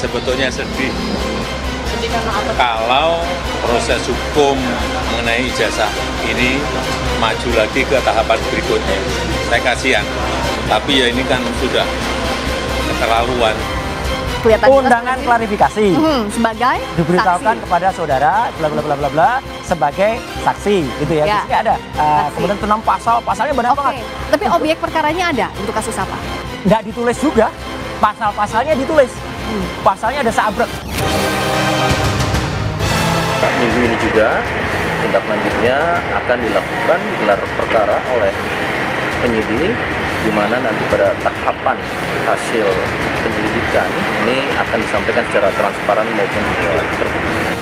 sebetulnya sedih Sedih karena apa? kalau proses hukum mengenai ijazah ini maju lagi ke tahapan berikutnya. Saya kasihan, tapi ya ini kan sudah keterlaluan. Undangan klarifikasi Sebagai diberitahukan saksi. kepada saudara bla bla bla bla bla sebagai saksi gitu ya. Ya. Di sini ada kemudian tentang pasalnya banyak Oke, banget. tapi objek perkaranya ada untuk kasus apa? Nggak ditulis juga, pasal-pasalnya ditulis. Pasalnya ada seabrek. Minggu ini juga tindak lanjutnya akan dilakukan gelar perkara oleh penyidik, di mana nanti pada tahapan hasil penyelidikan ini akan disampaikan secara transparan maupun terbuka.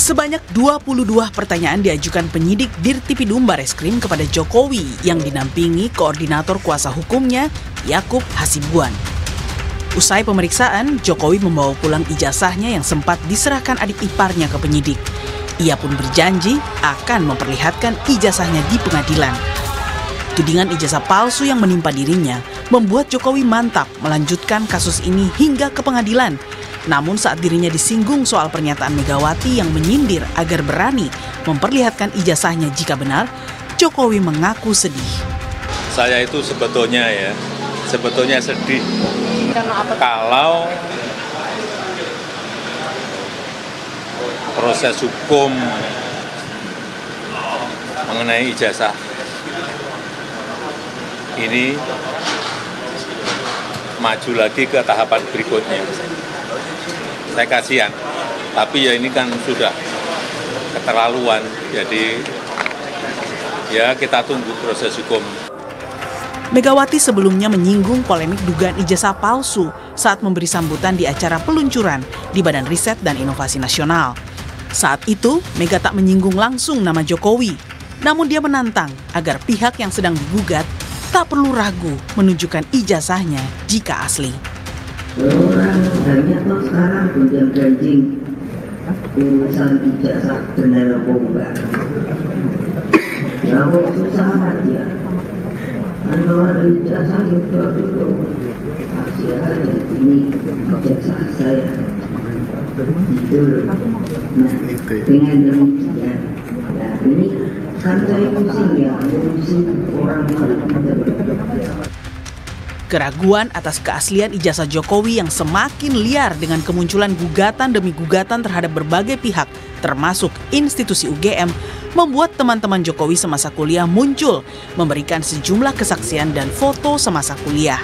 Sebanyak 22 pertanyaan diajukan penyidik Dirtipidum Bareskrim kepada Jokowi yang dinampingi koordinator kuasa hukumnya Yakub Hasibuan. Usai pemeriksaan, Jokowi membawa pulang ijazahnya yang sempat diserahkan adik iparnya ke penyidik. Ia pun berjanji akan memperlihatkan ijazahnya di pengadilan. Tudingan ijazah palsu yang menimpa dirinya membuat Jokowi mantap melanjutkan kasus ini hingga ke pengadilan. Namun saat dirinya disinggung soal pernyataan Megawati yang menyindir agar berani memperlihatkan ijazahnya jika benar, Jokowi mengaku sedih. Saya itu sebetulnya sedih Karena apa? kalau proses hukum mengenai ijazah ini maju lagi ke tahapan berikutnya. Saya kasihan, tapi ya ini kan sudah keterlaluan, jadi ya kita tunggu proses hukum. Megawati sebelumnya menyinggung polemik dugaan ijazah palsu saat memberi sambutan di acara peluncuran di Badan Riset dan Inovasi Nasional. Saat itu, Mega tak menyinggung langsung nama Jokowi, namun dia menantang agar pihak yang sedang digugat tak perlu ragu menunjukkan ijazahnya jika asli. Orang banyak tuh sekarang punya branding urusan ijazah benar apa enggak. Ya kok susah aja. Kalau ada ijazah itu dulu kasih aja ini ijazah saya. Itu loh. Nah dengan demikian, nah ini kan saya pusing ya, pusing orang Keraguan atas keaslian ijazah Jokowi yang semakin liar dengan kemunculan gugatan demi gugatan terhadap berbagai pihak, termasuk institusi UGM, membuat teman-teman Jokowi semasa kuliah muncul, memberikan sejumlah kesaksian dan foto semasa kuliah.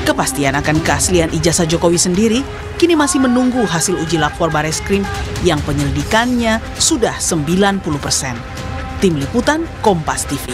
Kepastian akan keaslian ijazah Jokowi sendiri kini masih menunggu hasil uji lapor Bareskrim yang penyelidikannya sudah 90%. Tim Liputan Kompas TV.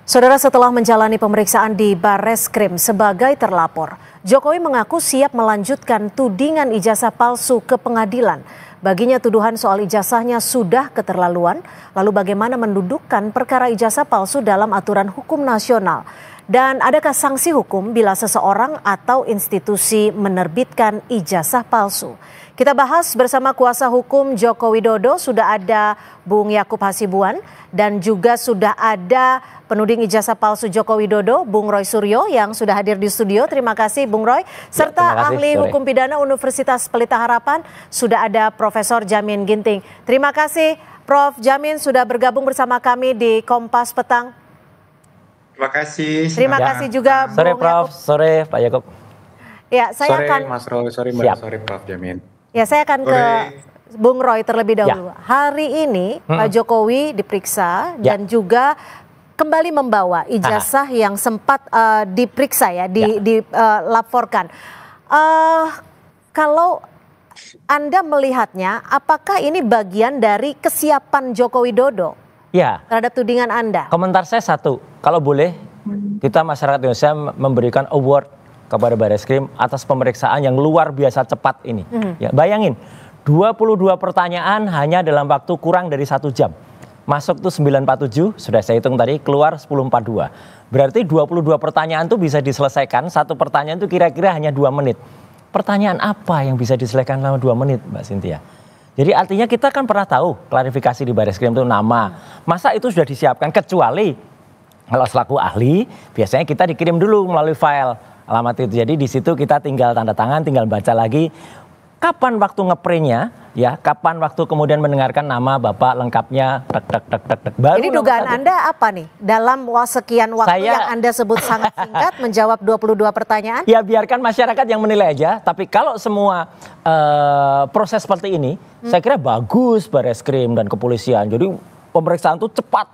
Saudara, setelah menjalani pemeriksaan di Bareskrim sebagai terlapor, Jokowi mengaku siap melanjutkan tudingan ijazah palsu ke pengadilan. Baginya tuduhan soal ijazahnya sudah keterlaluan, lalu bagaimana mendudukkan perkara ijazah palsu dalam aturan hukum nasional? Dan adakah sanksi hukum bila seseorang atau institusi menerbitkan ijazah palsu? Kita bahas bersama kuasa hukum Joko Widodo, sudah ada Bung Yakub Hasibuan, dan juga sudah ada penuding ijazah palsu Joko Widodo, Bung Roy Suryo yang sudah hadir di studio. Terima kasih Bung Roy. Serta ahli hukum pidana Universitas Pelita Harapan, sudah ada Profesor Jamin Ginting. Terima kasih Prof. Jamin sudah bergabung bersama kami di Kompas Petang. Terima kasih. Terima kasih juga Sore Bung Prof, Yakub. sore Pak Yakub. Ya, saya Sore akan Mas Roy, sore Mbak, sore Prof. Jamin. Ya, saya akan ke Bung Roy terlebih dahulu. Hari ini Pak Jokowi diperiksa dan juga kembali membawa ijazah yang sempat diperiksa ya, dilaporkan. Kalau Anda melihatnya, apakah ini bagian dari kesiapan Joko Widodo terhadap tudingan Anda? Komentar saya satu, kalau boleh kita masyarakat Indonesia memberikan award kepada Bareskrim atas pemeriksaan yang luar biasa cepat ini. Ya, bayangin, 22 pertanyaan hanya dalam waktu kurang dari 1 jam. masuk tuh 947, sudah saya hitung tadi, keluar 1042. Berarti 22 pertanyaan tuh bisa diselesaikan, satu pertanyaan tuh kira-kira hanya 2 menit. Pertanyaan apa yang bisa diselesaikan selama 2 menit, Mbak Cynthia? Jadi artinya kita kan pernah tahu klarifikasi di Bareskrim itu nama. Masa itu sudah disiapkan, kecuali kalau selaku ahli, biasanya kita dikirim dulu melalui file alamat itu. Jadi di situ kita tinggal tanda tangan, tinggal baca lagi. Kapan waktu ngeprintnya, ya, kapan waktu kemudian mendengarkan nama Bapak lengkapnya, baru. Jadi dugaan Anda apa nih? Dalam sekian waktu yang Anda sebut sangat singkat, menjawab 22 pertanyaan? Ya biarkan masyarakat yang menilai aja, tapi kalau semua proses seperti ini, saya kira bagus Bareskrim dan kepolisian. Jadi pemeriksaan itu cepat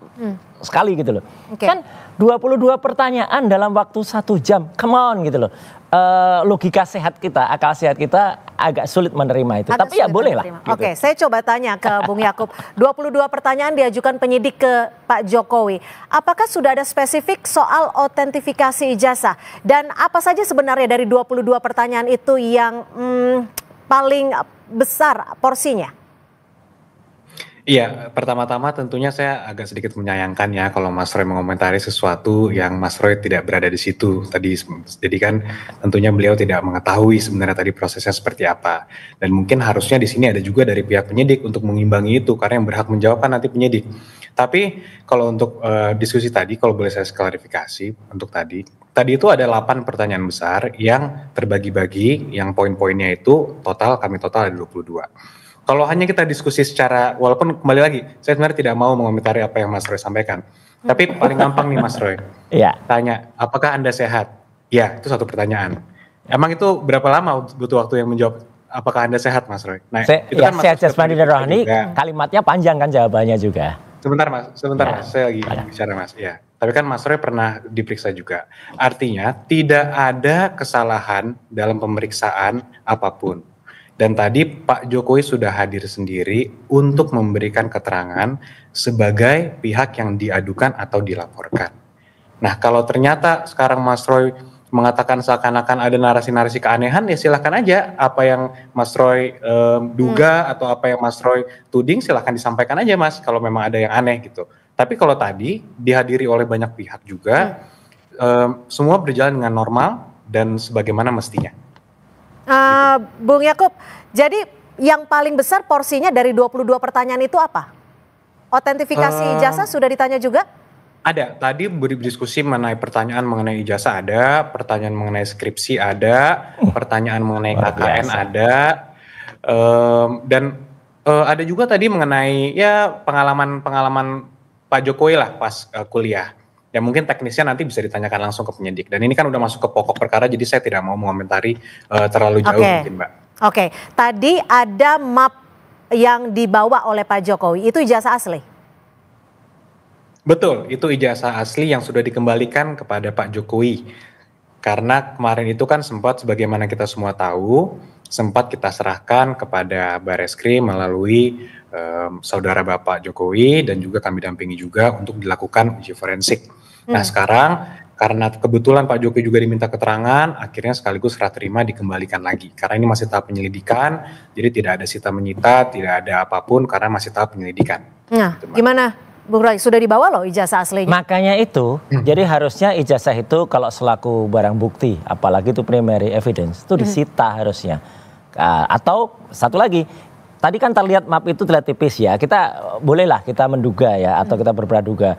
sekali gitu loh. Kan 22 pertanyaan dalam waktu 1 jam, come on gitu loh. Logika sehat kita, akal sehat kita agak sulit menerima itu. Tapi ya boleh lah. Gitu. Oke, saya coba tanya ke Bung Yakub. 22 pertanyaan diajukan penyidik ke Pak Jokowi. Apakah sudah ada spesifik soal autentifikasi ijazah? Dan apa saja sebenarnya dari 22 pertanyaan itu yang paling besar porsinya? Iya, pertama-tama tentunya saya agak sedikit menyayangkan ya kalau Mas Roy mengomentari sesuatu yang Mas Roy tidak berada di situ tadi. Jadi kan tentunya beliau tidak mengetahui sebenarnya tadi prosesnya seperti apa. Dan mungkin harusnya di sini ada juga dari pihak penyidik untuk mengimbangi itu, karena yang berhak menjawab kan nanti penyidik. Tapi kalau untuk diskusi tadi, kalau boleh saya klarifikasi untuk tadi itu ada 8 pertanyaan besar yang terbagi-bagi, yang poin-poinnya itu kami total ada 22. Kalau hanya kita diskusi secara, walaupun kembali lagi, saya sebenarnya tidak mau mengomentari apa yang Mas Roy sampaikan. Tapi paling gampang nih Mas Roy, tanya, apakah Anda sehat? Ya, itu satu pertanyaan. Emang itu berapa lama butuh waktu yang menjawab, apakah Anda sehat Mas Roy? Nah, itu kan sehat jasmani dan rohani, kalimatnya panjang kan jawabannya juga. Sebentar Mas, saya lagi bicara Mas. Ya, tapi kan Mas Roy pernah diperiksa juga. Artinya tidak ada kesalahan dalam pemeriksaan apapun. Dan tadi Pak Jokowi sudah hadir sendiri untuk memberikan keterangan sebagai pihak yang diadukan atau dilaporkan. Nah, kalau ternyata sekarang Mas Roy mengatakan seakan-akan ada narasi-narasi keanehan, ya silahkan aja apa yang Mas Roy duga atau apa yang Mas Roy tuding, silahkan disampaikan aja Mas kalau memang ada yang aneh gitu. Tapi kalau tadi dihadiri oleh banyak pihak juga, semua berjalan dengan normal dan sebagaimana mestinya. Bung Yakub, jadi yang paling besar porsinya dari 22 pertanyaan itu apa? Autentifikasi ijazah sudah ditanya juga? Ada, tadi berdiskusi mengenai pertanyaan mengenai ijazah ada, pertanyaan mengenai skripsi ada, pertanyaan mengenai KKN ada, dan ada juga tadi mengenai ya pengalaman Pak Jokowi lah pas kuliah. Ya mungkin teknisnya nanti bisa ditanyakan langsung ke penyidik. Dan ini kan udah masuk ke pokok perkara, jadi saya tidak mau mengomentari terlalu jauh mungkin Mbak. Oke, tadi ada map yang dibawa oleh Pak Jokowi, itu ijazah asli? Betul, itu ijazah asli yang sudah dikembalikan kepada Pak Jokowi. Karena kemarin itu kan sempat, sebagaimana kita semua tahu, sempat kita serahkan kepada Bareskrim melalui saudara Bapak Jokowi dan juga kami dampingi juga untuk dilakukan uji forensik. Nah sekarang karena kebetulan Pak Jokowi juga diminta keterangan, akhirnya sekaligus serah terima dikembalikan lagi. Karena ini masih tahap penyelidikan, jadi tidak ada sita menyita, tidak ada apapun karena masih tahap penyelidikan. Nah, gimana Bung Roy, sudah dibawa loh ijazah aslinya? Makanya itu, jadi harusnya ijazah itu kalau selaku barang bukti, apalagi itu primary evidence, itu disita harusnya. Atau satu lagi, tadi kan terlihat map itu terlihat tipis ya, kita bolehlah kita menduga ya, atau kita berpraduga.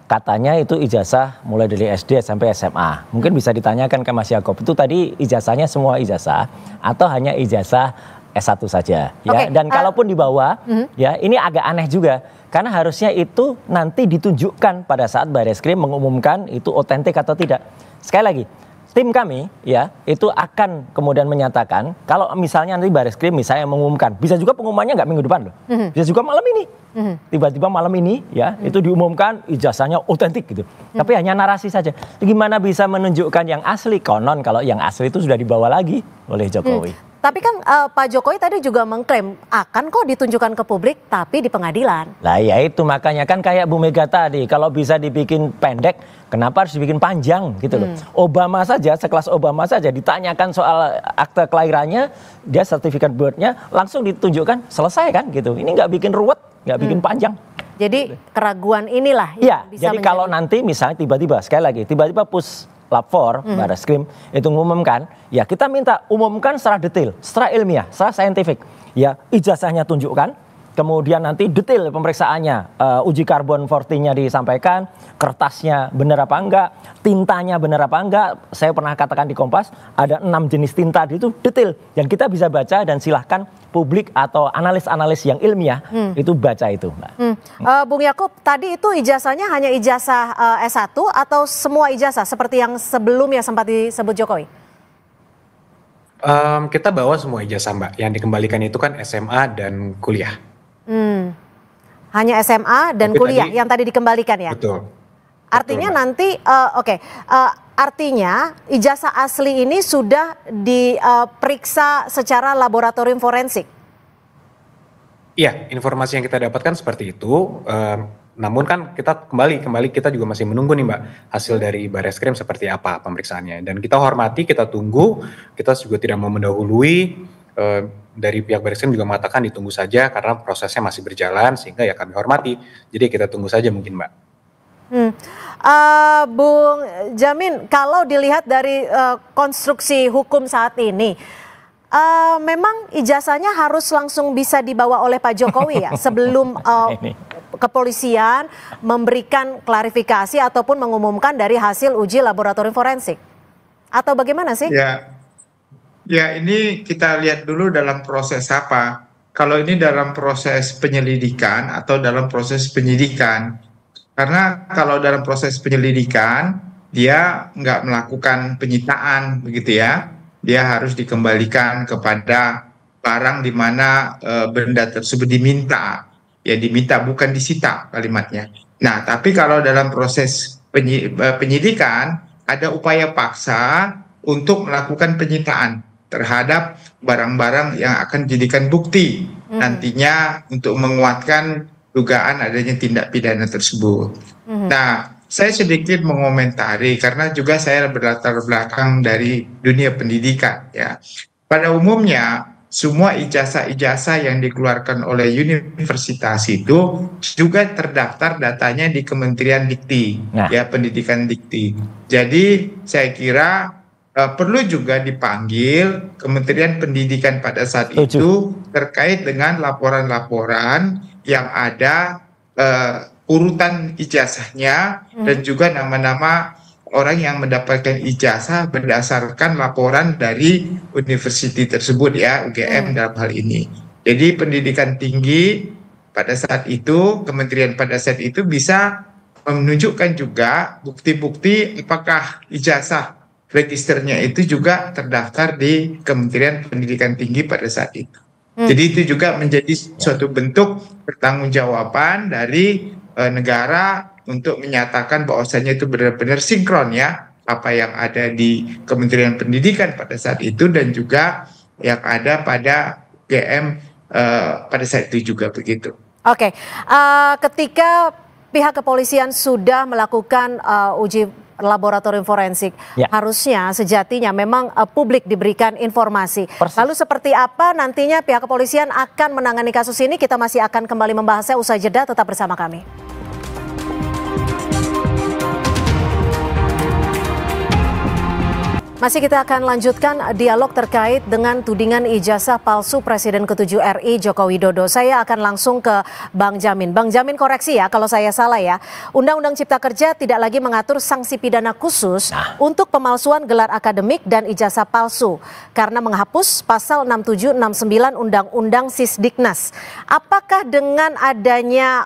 Katanya itu ijazah mulai dari SD sampai SMA. Mungkin bisa ditanyakan ke Mas Yakob, itu tadi ijazahnya semua ijazah atau hanya ijazah S1 saja ya. Dan kalaupun dibawa ya ini agak aneh juga karena harusnya itu nanti ditunjukkan pada saat Bareskrim mengumumkan itu otentik atau tidak. Sekali lagi, tim kami ya itu akan kemudian menyatakan kalau misalnya nanti Bareskrim misalnya mengumumkan, bisa juga pengumumannya nggak minggu depan loh, bisa juga malam ini. Tiba-tiba malam ini ya itu diumumkan ijazahnya otentik gitu. Tapi hanya narasi saja. Gimana bisa menunjukkan yang asli? Konon kalau yang asli itu sudah dibawa lagi oleh Jokowi. Tapi kan Pak Jokowi tadi juga mengklaim akan kok ditunjukkan ke publik tapi di pengadilan. Lah ya itu makanya kan kayak Bu Mega tadi, kalau bisa dibikin pendek kenapa harus dibikin panjang gitu loh. Obama saja, sekelas Obama saja ditanyakan soal akte kelahirannya, dia sertifikat birth-nya langsung ditunjukkan, selesai kan gitu. Ini nggak bikin ruwet, nggak bikin panjang. Jadi keraguan inilah Iya, yang bisa jadi kalau nanti misalnya tiba-tiba, sekali lagi, tiba-tiba Puslap 4, Barreskrim itu mengumumkan, ya kita minta umumkan secara detail, secara ilmiah, secara saintifik. Ya, ijazahnya tunjukkan, kemudian nanti detail pemeriksaannya, uji karbon 40-nya disampaikan, kertasnya benar apa enggak, tintanya benar apa enggak. Saya pernah katakan di Kompas, ada 6 jenis tinta itu detail, yang kita bisa baca dan silahkan publik atau analis-analis yang ilmiah itu baca itu, Mbak. Bung Yakub, tadi itu ijazahnya hanya ijazah S1 atau semua ijazah seperti yang sebelumnya sempat disebut Jokowi? Kita bawa semua ijazah, Mbak. Yang dikembalikan itu kan SMA dan kuliah. Hanya SMA dan Tapi kuliah tadi, yang tadi dikembalikan ya? Betul. Artinya Betul, nanti, artinya ijazah asli ini sudah diperiksa secara laboratorium forensik? Iya, informasi yang kita dapatkan seperti itu. Namun kan kita kembali kita juga masih menunggu nih, Mbak, hasil dari Barreskrim seperti apa pemeriksaannya. Dan kita hormati, kita tunggu. Kita juga tidak mau mendahului. Dari pihak Barreskrim juga mengatakan ditunggu saja karena prosesnya masih berjalan, sehingga ya kami hormati. Jadi kita tunggu saja mungkin, Mbak. Bung Jamin, kalau dilihat dari konstruksi hukum saat ini, memang ijazahnya harus langsung bisa dibawa oleh Pak Jokowi ya sebelum kepolisian memberikan klarifikasi ataupun mengumumkan dari hasil uji laboratorium forensik, atau bagaimana sih? Ya, ini kita lihat dulu dalam proses apa. Kalau ini dalam proses penyelidikan atau dalam proses penyidikan. Karena kalau dalam proses penyelidikan, dia nggak melakukan penyitaan, begitu ya. Dia harus dikembalikan kepada barang di mana benda tersebut diminta. Ya, diminta bukan disita kalimatnya. Nah, tapi kalau dalam proses penyidikan, ada upaya paksa untuk melakukan penyitaan terhadap barang-barang yang akan dijadikan bukti nantinya untuk menguatkan dugaan adanya tindak pidana tersebut. Nah, saya sedikit mengomentari karena juga saya berlatar belakang dari dunia pendidikan ya. Pada umumnya semua ijazah-ijazah yang dikeluarkan oleh universitas itu juga terdaftar datanya di Kementerian Dikti, ya, Pendidikan Dikti. Jadi saya kira perlu juga dipanggil Kementerian Pendidikan pada saat itu terkait dengan laporan-laporan yang ada urutan ijazahnya dan juga nama-nama orang yang mendapatkan ijazah berdasarkan laporan dari universitas tersebut ya, UGM dalam hal ini. Jadi pendidikan tinggi pada saat itu, kementerian pada saat itu bisa menunjukkan juga bukti-bukti apakah ijazah registernya itu juga terdaftar di Kementerian Pendidikan Tinggi pada saat itu. Jadi itu juga menjadi suatu bentuk pertanggungjawaban dari negara untuk menyatakan bahwasanya itu benar-benar sinkron ya, apa yang ada di Kementerian Pendidikan pada saat itu dan juga yang ada pada UGM pada saat itu juga begitu. Oke, ketika pihak kepolisian sudah melakukan uji laboratorium forensik, harusnya sejatinya memang publik diberikan informasi. Lalu seperti apa nantinya pihak kepolisian akan menangani kasus ini? Kita masih akan kembali membahasnya usai jeda, tetap bersama kami. Masih kita akan lanjutkan dialog terkait dengan tudingan ijazah palsu Presiden ke-7 RI Joko Widodo. Saya akan langsung ke Bang Jamin. Bang Jamin, koreksi ya kalau saya salah ya. Undang-Undang Cipta Kerja tidak lagi mengatur sanksi pidana khusus untuk pemalsuan gelar akademik dan ijazah palsu karena menghapus pasal 67, 69 Undang-Undang Sisdiknas. Apakah dengan adanya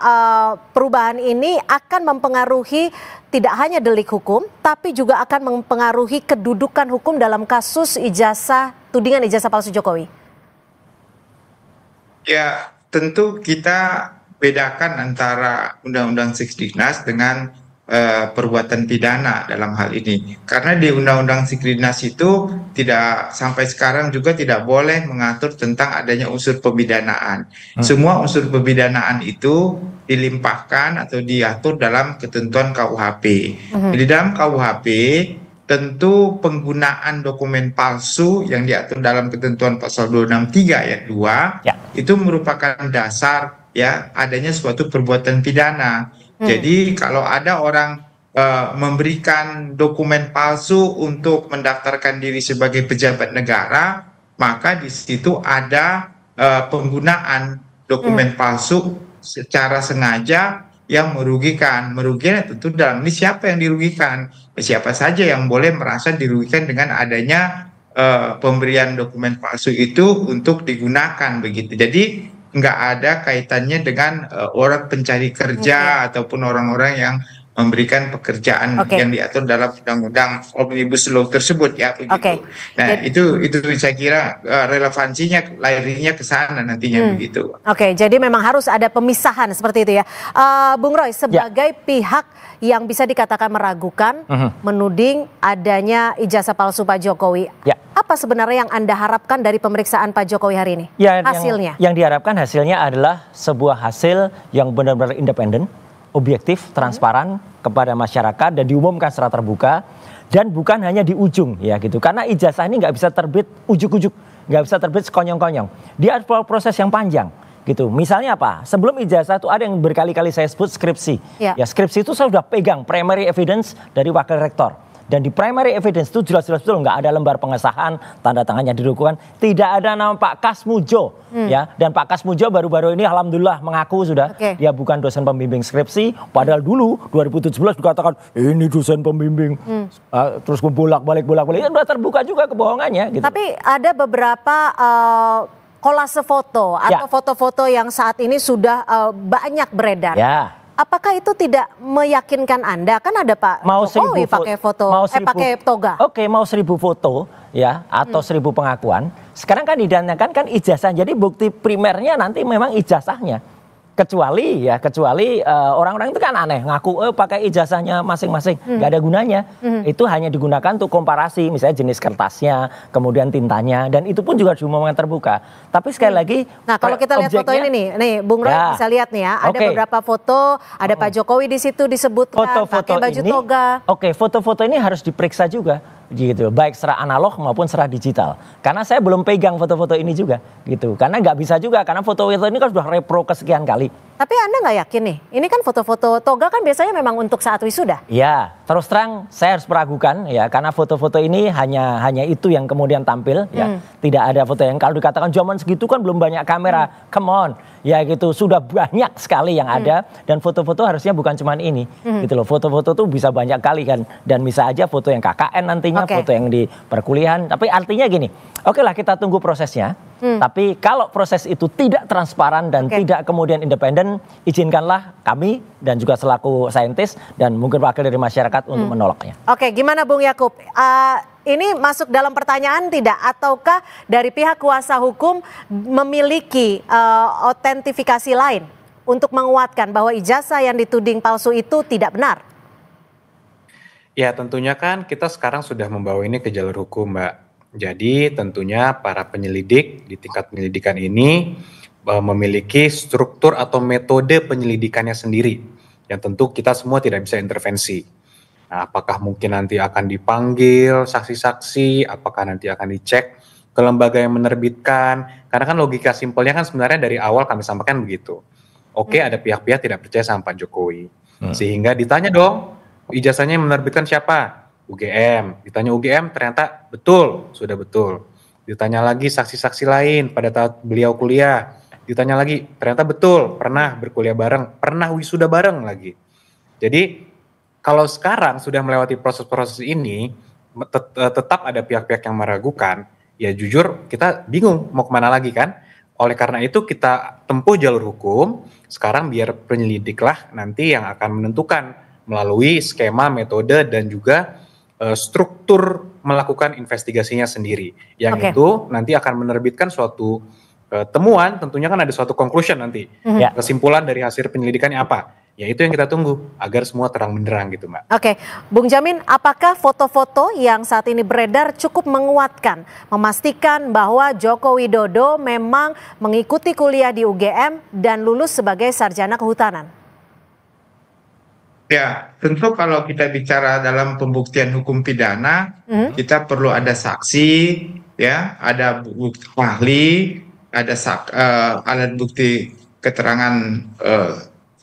perubahan ini akan mempengaruhi tidak hanya delik hukum, tapi juga akan mempengaruhi kedudukan hukum dalam kasus tudingan ijazah palsu Jokowi? Ya, tentu kita bedakan antara Undang-Undang Sisdiknas dengan perbuatan pidana dalam hal ini. Karena di Undang-Undang Sisdiknas itu tidak sampai sekarang juga tidak boleh mengatur tentang adanya unsur pemidanaan. Semua unsur pemidanaan itu dilimpahkan atau diatur dalam ketentuan KUHP. Di dalam KUHP tentu penggunaan dokumen palsu yang diatur dalam ketentuan pasal 263 ayat 2 itu merupakan dasar ya adanya suatu perbuatan pidana. Jadi kalau ada orang memberikan dokumen palsu untuk mendaftarkan diri sebagai pejabat negara, maka di situ ada penggunaan dokumen palsu secara sengaja yang merugikan. Merugikan tentu dalam ini siapa yang dirugikan? Siapa saja yang boleh merasa dirugikan dengan adanya pemberian dokumen palsu itu untuk digunakan begitu. Jadi nggak ada kaitannya dengan orang pencari kerja ataupun orang-orang yang memberikan pekerjaan yang diatur dalam undang-undang Omnibus Law tersebut ya begitu. Nah, itu saya kira relevansinya lahirnya ke sana nantinya begitu. Jadi memang harus ada pemisahan seperti itu ya. Bung Roy, sebagai pihak yang bisa dikatakan meragukan, menuding adanya ijazah palsu Pak Jokowi. Apa sebenarnya yang Anda harapkan dari pemeriksaan Pak Jokowi hari ini? Hasilnya? Yang diharapkan hasilnya adalah sebuah hasil yang benar-benar independen, objektif, transparan kepada masyarakat dan diumumkan secara terbuka dan bukan hanya di ujung ya gitu. Karena ijazah ini nggak bisa terbit ujuk-ujuk, nggak bisa terbit sekonyong-konyong. Dia ada proses yang panjang gitu. Misalnya apa? Sebelum ijazah itu ada yang berkali-kali saya sebut skripsi. Ya skripsi itu saya sudah pegang primary evidence dari wakil rektor. Dan di primary evidence itu jelas-jelas betul nggak ada lembar pengesahan, tanda tangannya didukukan, tidak ada nama Pak Kasmujo ya. Dan Pak Kasmujo baru-baru ini alhamdulillah mengaku sudah dia bukan dosen pembimbing skripsi, padahal dulu 2017 dikatakan ini dosen pembimbing, terus bolak-balik itu sudah terbuka juga kebohongannya. Gitu. Tapi ada beberapa kolase foto atau foto-foto yang saat ini sudah banyak beredar. Apakah itu tidak meyakinkan Anda? Kan ada Pak Jokowi pakai foto, pakai toga. Mau 1.000 foto ya atau 1.000 pengakuan. Sekarang kan didanyakan kan ijazah. Jadi bukti primernya nanti memang ijazahnya. Kecuali orang-orang itu kan aneh ngaku pakai ijazahnya masing-masing, nggak ada gunanya. Itu hanya digunakan untuk komparasi, misalnya jenis kertasnya, kemudian tintanya, dan itu pun juga diumumkan terbuka. Tapi sekali lagi, nah kalau kita lihat foto ini nih, Bung Roy bisa lihat nih ya, ada beberapa foto, ada Pak Jokowi di situ disebutkan pakai baju toga. Foto-foto ini harus diperiksa juga. Gitu, baik secara analog maupun secara digital. Karena saya belum pegang foto-foto ini juga, gitu. Karena nggak bisa juga, karena foto-foto ini kan sudah repro kesekian kali. Tapi Anda nggak yakin nih, ini kan foto-foto toga kan biasanya memang untuk saat wisuda. Ya, terus terang saya harus meragukan ya, karena foto-foto ini hanya itu yang kemudian tampil, ya. Tidak ada foto yang kalau dikatakan zaman segitu kan belum banyak kamera, come on. Ya gitu, sudah banyak sekali yang ada dan foto-foto harusnya bukan cuma ini gitu loh. Foto-foto tuh bisa banyak kali kan dan bisa aja foto yang KKN nantinya, foto yang di perkuliahan. Tapi artinya gini, oke lah kita tunggu prosesnya. Tapi kalau proses itu tidak transparan dan tidak kemudian independen, izinkanlah kami dan juga selaku saintis dan mungkin wakil dari masyarakat untuk menolaknya. Gimana Bung Yakub? Ini masuk dalam pertanyaan tidak? Ataukah dari pihak kuasa hukum memiliki otentifikasi lain untuk menguatkan bahwa ijazah yang dituding palsu itu tidak benar? Ya tentunya kan kita sekarang sudah membawa ini ke jalur hukum, Mbak. Jadi tentunya para penyelidik di tingkat penyelidikan ini memiliki struktur atau metode penyelidikannya sendiri. Yang tentu kita semua tidak bisa intervensi. Nah, apakah mungkin nanti akan dipanggil saksi-saksi, apakah nanti akan dicek ke lembaga yang menerbitkan. Karena kan logika simpelnya kan sebenarnya dari awal kami sampaikan begitu. Ada pihak-pihak tidak percaya sama Pak Jokowi. Sehingga ditanya dong, ijazahnya yang menerbitkan siapa? UGM. Ditanya UGM ternyata betul, sudah betul. Ditanya lagi saksi-saksi lain pada saat beliau kuliah. Ditanya lagi ternyata betul, pernah berkuliah bareng, pernah wisuda bareng lagi. Jadi kalau sekarang sudah melewati proses-proses ini, tetap ada pihak-pihak yang meragukan, ya jujur kita bingung mau kemana lagi kan. Oleh karena itu kita tempuh jalur hukum, sekarang biar penyelidiklah nanti yang akan menentukan melalui skema, metode, dan juga struktur melakukan investigasinya sendiri. Yang itu nanti akan menerbitkan suatu temuan, tentunya kan ada suatu conclusion nanti. Kesimpulan dari hasil penyelidikannya apa? Ya itu yang kita tunggu agar semua terang benderang gitu, Mbak. Bung Jamin, apakah foto-foto yang saat ini beredar cukup menguatkan, memastikan bahwa Joko Widodo memang mengikuti kuliah di UGM dan lulus sebagai sarjana kehutanan? Ya, tentu kalau kita bicara dalam pembuktian hukum pidana, kita perlu ada saksi, ya, ada bukti ahli, ada alat bukti keterangan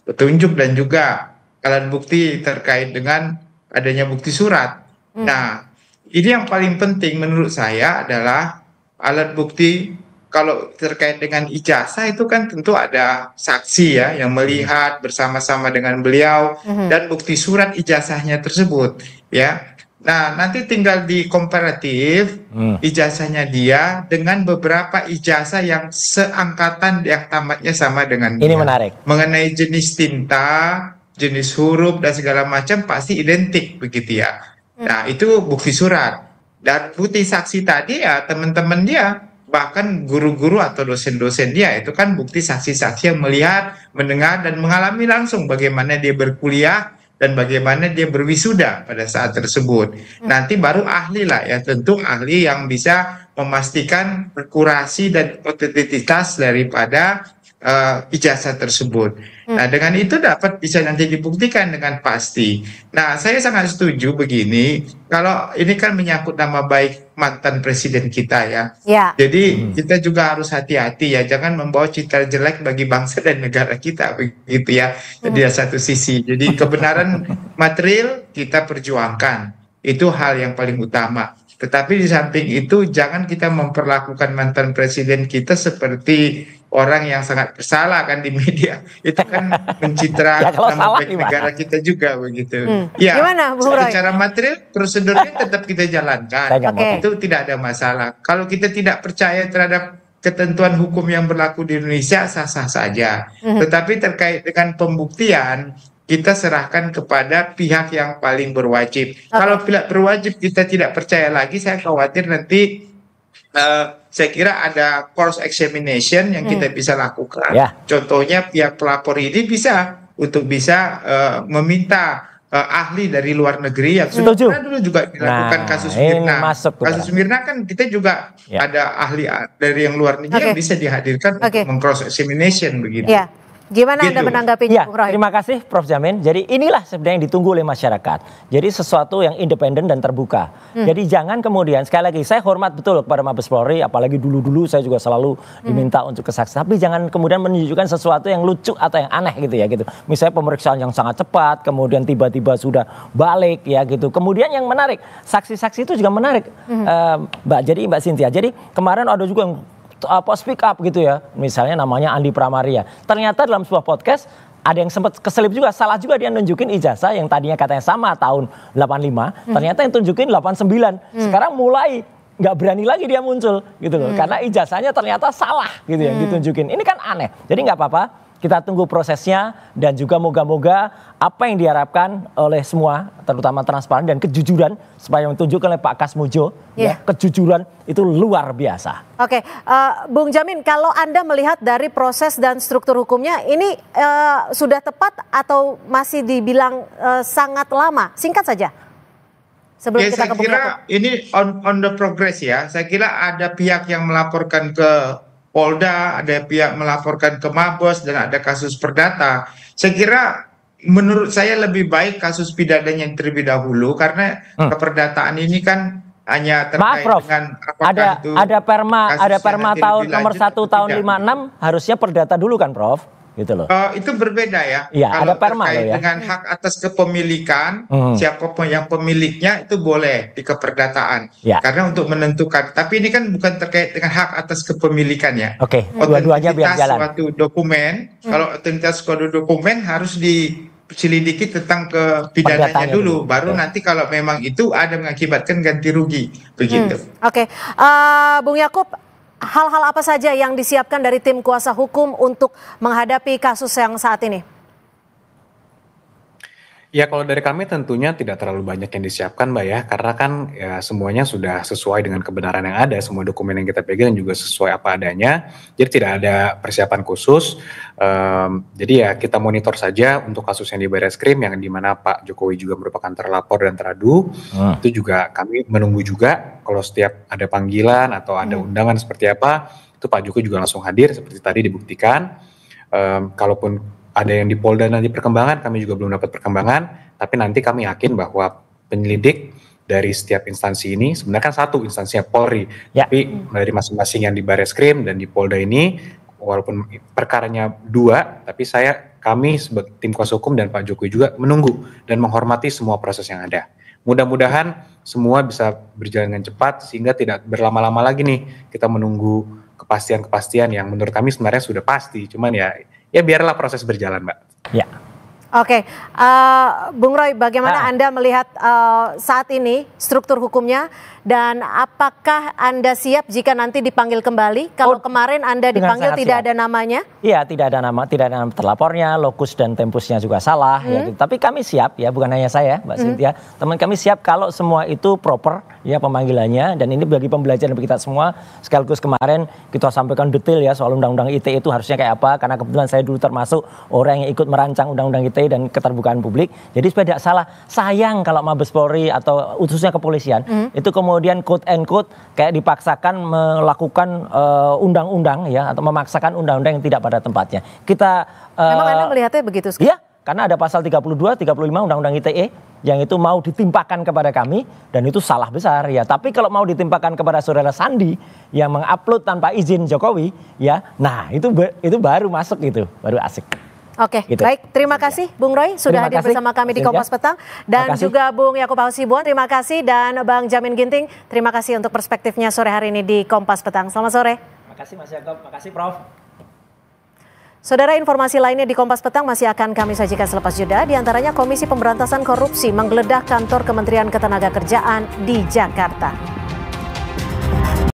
petunjuk dan juga alat bukti terkait dengan adanya bukti surat. Nah, ini yang paling penting menurut saya adalah alat bukti. Kalau terkait dengan ijazah itu kan tentu ada saksi ya yang melihat bersama-sama dengan beliau dan bukti surat ijazahnya tersebut ya. Nah, nanti tinggal di komparatif ijazahnya dia dengan beberapa ijazah yang seangkatan yang tamatnya sama dengan Ini dia. menarik. Mengenai jenis tinta, jenis huruf dan segala macam pasti identik begitu ya. Nah, itu bukti surat. Dan bukti saksi tadi ya teman-teman dia, bahkan guru-guru atau dosen-dosen dia itu kan bukti saksi-saksi yang melihat, mendengar dan mengalami langsung bagaimana dia berkuliah dan bagaimana dia berwisuda pada saat tersebut. Nanti baru ahli lah ya, tentu ahli yang bisa memastikan akurasi dan otentisitas daripada ijazah tersebut. Nah, dengan itu dapat bisa nanti dibuktikan dengan pasti. Nah, saya sangat setuju begini, kalau ini kan menyangkut nama baik mantan presiden kita ya. Jadi kita juga harus hati-hati ya, jangan membawa citra jelek bagi bangsa dan negara kita begitu ya. Di satu sisi, jadi kebenaran material kita perjuangkan, itu hal yang paling utama. Tetapi di samping itu jangan kita memperlakukan mantan presiden kita seperti orang yang sangat bersalah kan di media. Itu kan mencitra nama baik negara kita juga begitu. Ya, secara material prosedurnya tetap kita jalankan. Itu tidak ada masalah. Kalau kita tidak percaya terhadap ketentuan hukum yang berlaku di Indonesia, sah-sah saja. Tetapi terkait dengan pembuktian, kita serahkan kepada pihak yang paling berwajib. Kalau pihak berwajib kita tidak percaya lagi, saya khawatir nanti saya kira ada cross examination yang kita bisa lakukan. Contohnya pihak pelapor ini bisa meminta ahli dari luar negeri yang sudah dulu juga dilakukan kasus Mirna. Kasus Mirna kan kita juga ada ahli dari yang luar negeri yang bisa dihadirkan untuk meng-cross examination begitu. Gimana Anda menanggapinya, Bung Roy? Terima kasih Prof. Jamin. Jadi inilah sebenarnya yang ditunggu oleh masyarakat. Jadi sesuatu yang independen dan terbuka. Jadi jangan kemudian, sekali lagi saya hormat betul kepada Mabes Polri, apalagi dulu-dulu saya juga selalu diminta untuk kesaksian. Tapi jangan kemudian menunjukkan sesuatu yang lucu atau yang aneh gitu ya gitu. Misalnya pemeriksaan yang sangat cepat, kemudian tiba-tiba sudah balik ya gitu. Kemudian yang menarik, saksi-saksi itu juga menarik, Mbak Cynthia. Jadi kemarin ada juga yang speak up gitu ya, misalnya namanya Andi Pramaria. Ternyata dalam sebuah podcast ada yang sempat keselip juga, salah juga dia nunjukin ijazah yang tadinya katanya sama tahun 85, ternyata yang tunjukin 89. Sekarang mulai nggak berani lagi dia muncul gitu loh, karena ijazahnya ternyata salah gitu yang ditunjukin. Ini kan aneh. Jadi nggak apa-apa, kita tunggu prosesnya dan juga moga-moga apa yang diharapkan oleh semua, terutama transparan dan kejujuran, supaya yang ditunjukkan oleh Pak Kasmujo, ya, kejujuran itu luar biasa. Oke, Bung Jamin, kalau Anda melihat dari proses dan struktur hukumnya, ini sudah tepat atau masih dibilang sangat lama? Singkat saja. Sebelum kita saya kira ini on the progress ya. Saya kira ada pihak yang melaporkan ke Polda, ada pihak melaporkan ke Mabes, dan ada kasus perdata. Saya kira menurut saya lebih baik kasus pidananya yang terlebih dahulu, karena keperdataan ini kan hanya terkait dengan apakah itu ada perma tahun nomor 1 tahun 56 harusnya perdata dulu kan, Prof? Gitu loh. Itu berbeda ya. Kalau ada perma terkait ya. dengan hak atas kepemilikan, siapapun yang pemiliknya itu boleh di keperdataan. Karena untuk menentukan. Tapi ini kan bukan terkait dengan hak atas kepemilikan ya. Dua-duanya biar jalan. Suatu dokumen, kalau otentitas suatu dokumen harus diselidiki tentang kepidananya dulu. Baru nanti kalau memang itu ada mengakibatkan ganti rugi. Begitu. Bung Yakub, hal-hal apa saja yang disiapkan dari tim kuasa hukum untuk menghadapi kasus yang saat ini? Ya, kalau dari kami tentunya tidak terlalu banyak yang disiapkan, Mbak ya, karena kan ya semuanya sudah sesuai dengan kebenaran yang ada, semua dokumen yang kita pegang juga sesuai apa adanya, jadi tidak ada persiapan khusus. Jadi ya kita monitor saja untuk kasus yang di Barreskrim yang dimana Pak Jokowi juga merupakan terlapor dan teradu. Itu juga kami menunggu juga kalau setiap ada panggilan atau ada undangan seperti apa, itu Pak Jokowi juga langsung hadir seperti tadi dibuktikan. Kalaupun ada yang di Polda nanti perkembangan, kami juga belum dapat perkembangan, tapi nanti kami yakin bahwa penyelidik dari setiap instansi ini, sebenarnya kan satu instansinya Polri, tapi dari masing-masing yang di Barreskrim dan di Polda ini, walaupun perkaranya 2, tapi kami sebagai tim kuasa hukum dan Pak Jokowi juga menunggu dan menghormati semua proses yang ada. Mudah-mudahan semua bisa berjalan dengan cepat sehingga tidak berlama-lama lagi nih kita menunggu kepastian-kepastian yang menurut kami sebenarnya sudah pasti. Cuman ya biarlah proses berjalan, Mbak. Ya. Oke, Bung Roy, bagaimana Anda melihat saat ini struktur hukumnya dan apakah Anda siap jika nanti dipanggil kembali? Kalau kemarin Anda dipanggil tidak ada namanya? Iya, tidak ada nama terlapornya, lokus dan tempusnya juga salah. Ya, tapi kami siap ya, bukan hanya saya, Mbak Cynthia. Teman kami siap kalau semua itu proper ya pemanggilannya, dan ini bagi pembelajaran bagi kita semua. Sekaligus kemarin kita sampaikan detail ya soal undang-undang ITE itu harusnya kayak apa, karena kebetulan saya dulu termasuk orang yang ikut merancang undang-undang ITE dan keterbukaan publik. Jadi supaya tidak salah, sayang kalau Mabes Polri atau khususnya kepolisian itu kemudian quote and quote kayak dipaksakan melakukan undang-undang ya, atau memaksakan undang-undang yang tidak pada tempatnya. Kita memang Anda melihatnya begitu? Iya, karena ada pasal 32, 35 Undang-Undang ITE yang itu mau ditimpakan kepada kami dan itu salah besar ya. Tapi kalau mau ditimpakan kepada saudara Sandi yang mengupload tanpa izin Jokowi ya, nah itu baru masuk, itu baru asik. Oke, gitu. Baik, terima kasih Bung Roy sudah hadir bersama kami di Kompas Petang, dan juga Bung Yakub Hasibuan, terima kasih, dan Bang Jamin Ginting, terima kasih untuk perspektifnya sore hari ini di Kompas Petang. Selamat sore. Terima kasih Mas Yakub, terima kasih Prof. Saudara, informasi lainnya di Kompas Petang masih akan kami sajikan selepas jeda. Di antaranya Komisi Pemberantasan Korupsi menggeledah kantor Kementerian Ketenagakerjaan di Jakarta.